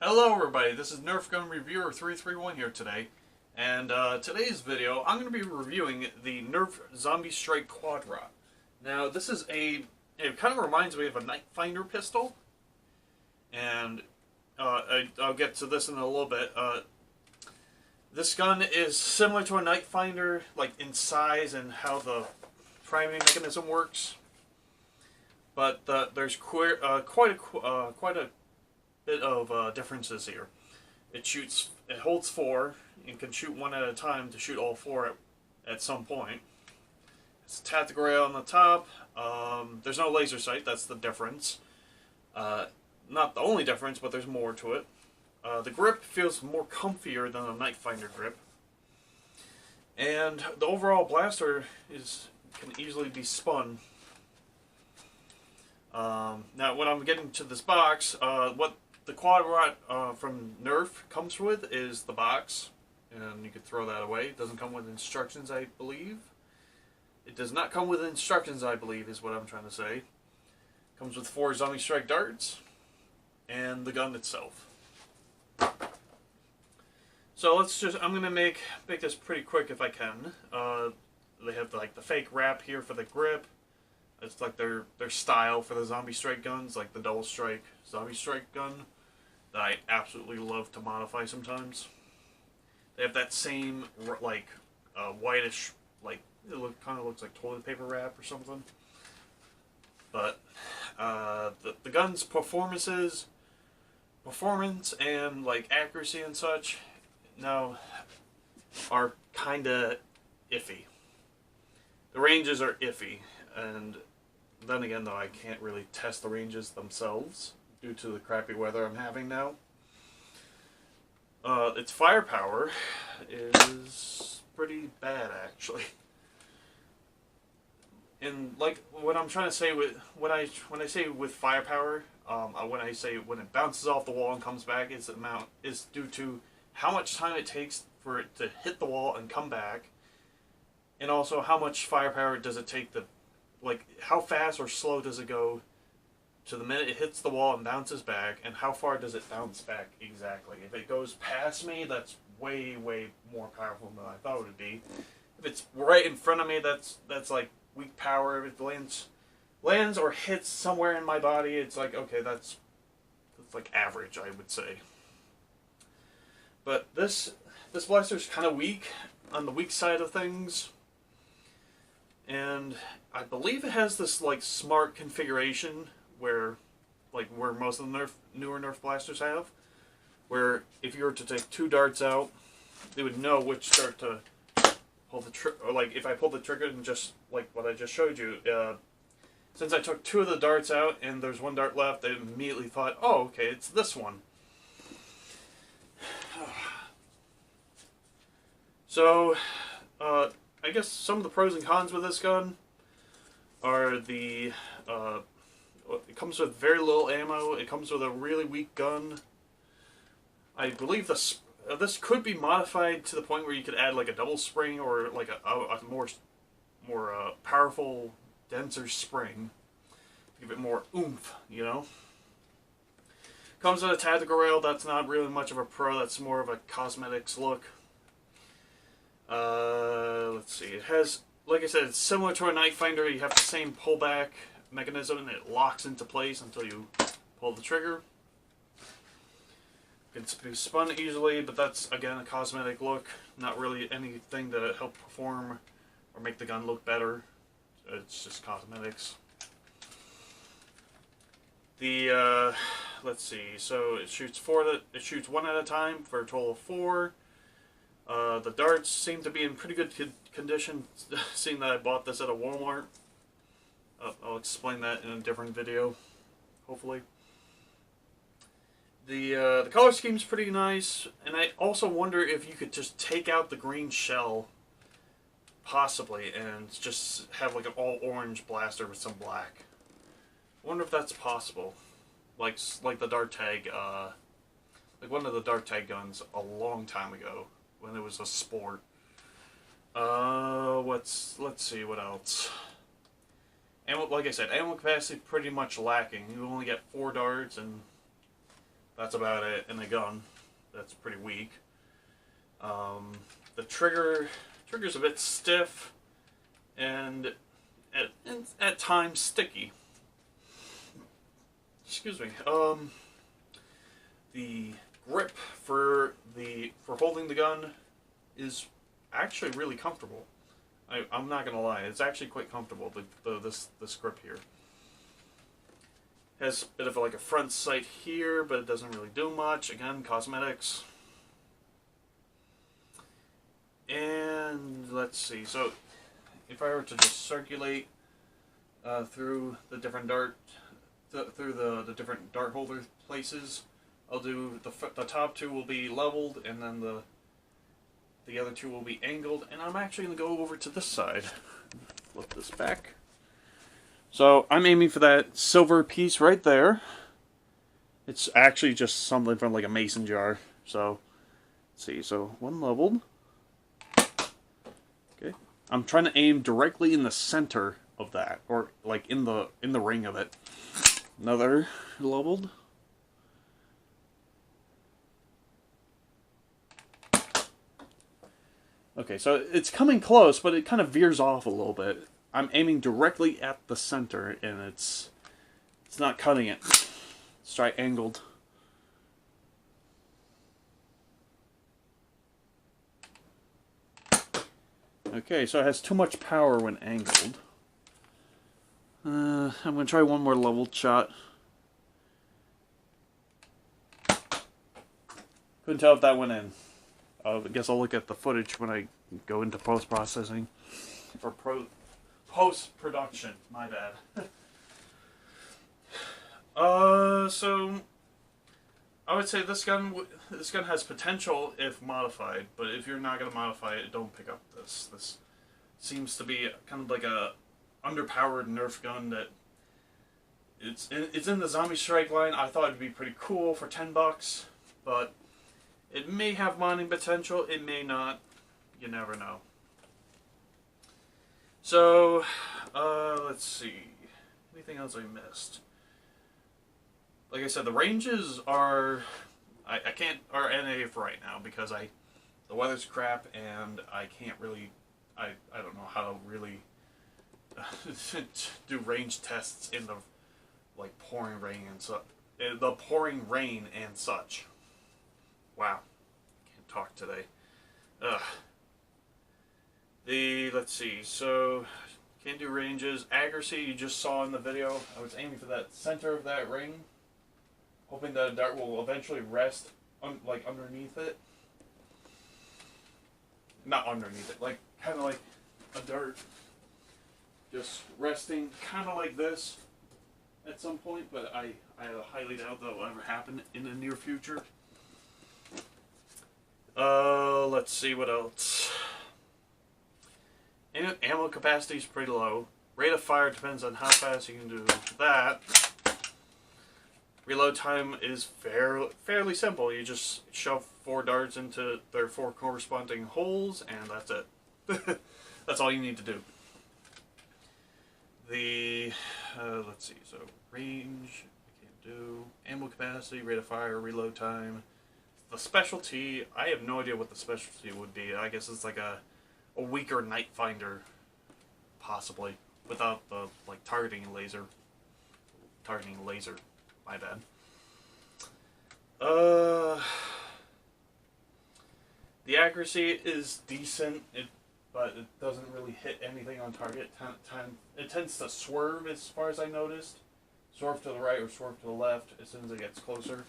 Hello everybody, this is Nerf Gun Reviewer 331 here today, and today's video I'm going to be reviewing the Nerf ZombieStrike Quadrot. Now this is it kind of reminds me of a Night Finder pistol, and I'll get to this in a little bit. This gun is similar to a Night Finder, like in size and how the priming mechanism works, but there's quite a bit of differences here. It holds 4, and can shoot one at a time to shoot all 4 at some point. It's a tactical rail on the top. There's no laser sight, that's the difference. Not the only difference, but there's more to it. The grip feels more comfier than a Night Finder grip. And the overall blaster can easily be spun. Now when I'm getting to this box, what the Quadrot from Nerf comes with is the box, and you could throw that away. It doesn't come with instructions, I believe. It does not come with instructions, I believe, is what I'm trying to say. It comes with 4 ZombieStrike darts, and the gun itself. So I'm gonna make this pretty quick if I can. They have like the fake wrap here for the grip. It's like their style for the ZombieStrike guns, like the double strike ZombieStrike gun that I absolutely love to modify sometimes. They have that same like whitish, like it kind of looks like toilet paper wrap or something. But the gun's performance and like accuracy and such now are kind of iffy. The ranges are iffy, and then again though I can't really test the ranges themselves due to the crappy weather I'm having now. Its firepower is pretty bad actually. And like what I'm trying to say when I say with firepower, when I say when it bounces off the wall and comes back, is due to how much time it takes for it to hit the wall and come back, and also how much firepower does it take like how fast or slow does it go to the minute it hits the wall and bounces back, and how far does it bounce back exactly. If it goes past me, that's way more powerful than I thought it would be. If it's right in front of me, that's like weak power. If it lands or hits somewhere in my body, it's like, okay, that's like average, I would say. But this blaster's kind of weak, on the weak side of things. And I believe it has this like smart configuration where most of the newer Nerf blasters have, where if you were to take 2 darts out, they would know which dart to pull the trigger. Or like if I pulled the trigger and just like what I just showed you, since I took 2 of the darts out and there's 1 dart left, they immediately thought, oh, okay, it's this one. So, I guess some of the pros and cons with this gun are it comes with very little ammo. It comes with a really weak gun. I believe this could be modified to the point where you could add like a double spring or like a more powerful, denser spring to give it more oomph, you know. Comes with a tactical rail. That's not really much of a pro. That's more of a cosmetics look. Let's see. It has, like I said, it's similar to a Night Finder. You have the same pullback mechanism, and it locks into place until you pull the trigger. It can be spun easily, but that's again a cosmetic look. Not really anything to help perform or make the gun look better. It's just cosmetics. Let's see. So it shoots 1 at a time for a total of 4. The darts seem to be in pretty good condition, seeing that I bought this at a Walmart. I'll explain that in a different video, hopefully. The color scheme's pretty nice, and I also wonder if you could just take out the green shell, possibly, and just have like an all-orange blaster with some black. I wonder if that's possible. Like the dart tag, like one of the dart tag guns a long time ago, when it was a sport. Let's see what else. And like I said, ammo capacity pretty much lacking. You only get 4 darts, and That's about it in the gun. That's pretty weak. The trigger's a bit stiff and at times sticky. Excuse me. The grip for holding the gun is actually really comfortable. I'm not gonna lie, it's actually quite comfortable. This grip here has a bit of like a front sight here, but it doesn't really do much. Again, cosmetics. And let's see. So, if I were to just circulate through the different the different dart holder places, I'll do the top two will be leveled, and then the other two will be angled. And I'm actually going to go over to this side. Flip this back. So I'm aiming for that silver piece right there. It's actually just something from like a mason jar. So let's see. So one leveled. Okay. I'm trying to aim directly in the center of that, or like in the ring of it. Another leveled. Okay, so it's coming close, but it kind of veers off a little bit. I'm aiming directly at the center, and it's not cutting it. Let's try angled. Okay, so it has too much power when angled. I'm going to try one more leveled shot. Couldn't tell if that went in. I guess I'll look at the footage when I go into post-processing. For post-production, my bad. So I would say this gun has potential if modified, but if you're not going to modify it, don't pick up this. This seems to be kind of like a underpowered Nerf gun that it's in the ZombieStrike line. I thought it'd be pretty cool for $10, but it may have modding potential, it may not. You never know. So, let's see. Anything else I missed? Like I said, the ranges are... I can't RNA for right now because the weather's crap and I can't really... I don't know how to really do range tests in the like pouring rain and the pouring rain and such. Wow, can't talk today. Ugh. Let's see. So can't do ranges. Accuracy you just saw in the video. I was aiming for that center of that ring, hoping that a dart will eventually rest like underneath it. Not underneath it, like kind of like a dart just resting kind of like this at some point, but I highly doubt that will ever happen in the near future. Let's see what else. Ammo capacity is pretty low. Rate of fire depends on how fast you can do that. Reload time is fairly simple. You just shove 4 darts into their 4 corresponding holes, and that's it. That's all you need to do. Let's see, so range, I can't do. Ammo capacity, rate of fire, reload time. The specialty, I have no idea what the specialty would be. I guess it's like a weaker night finder, possibly, without the like targeting laser. My bad. The accuracy is decent, but it doesn't really hit anything on target. It tends to swerve, as far as I noticed. Swerve to the right or swerve to the left as soon as it gets closer.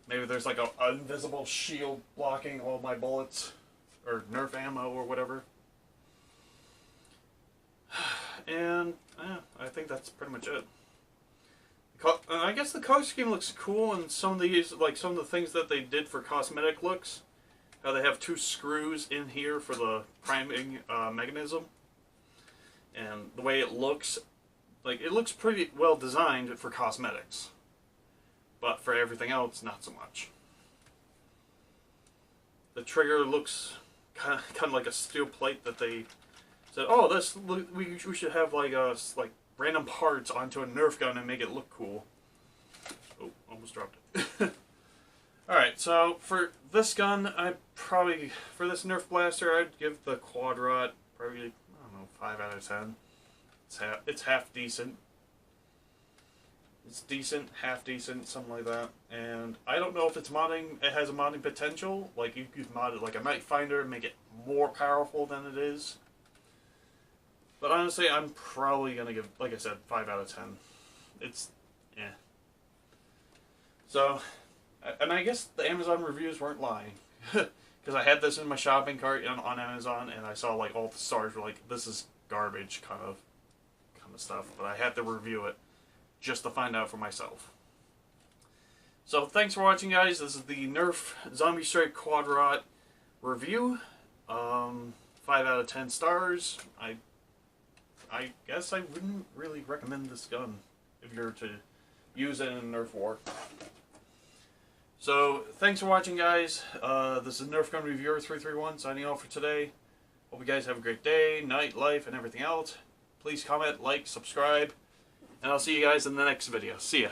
Maybe there's like an invisible shield blocking all my bullets, or Nerf ammo, or whatever. And I think that's pretty much it. I guess the color scheme looks cool, and some of the things that they did for cosmetic looks. How they have 2 screws in here for the priming mechanism, and the way it looks, like it looks pretty well designed for cosmetics, but for everything else, not so much. The trigger looks kind of like a steel plate that they said, "Oh, we should have like random parts onto a Nerf gun and make it look cool." Oh, almost dropped it. Alright, so for this gun, for this Nerf blaster, I'd give the Quadrot probably, I don't know, 5 out of 10. It's half decent. It's decent, half decent, something like that. And I don't know if it has a modding potential. Like, you could mod it like a Night Finder and make it more powerful than it is. But honestly, I'm probably going to give, like I said, 5 out of 10. It's, yeah. So, and I guess the Amazon reviews weren't lying. Because I had this in my shopping cart on Amazon, and I saw, like, all the stars were like, this is garbage kind of stuff. But I had to review it just to find out for myself. So, thanks for watching, guys. This is the Nerf ZombieStrike Quadrot review. 5 out of 10 stars. I guess I wouldn't really recommend this gun if you're to use it in a Nerf war. So, thanks for watching, guys. This is Nerf Gun Reviewer 331 signing off for today. Hope you guys have a great day, night, life, and everything else. Please comment, like, subscribe, and I'll see you guys in the next video. See ya.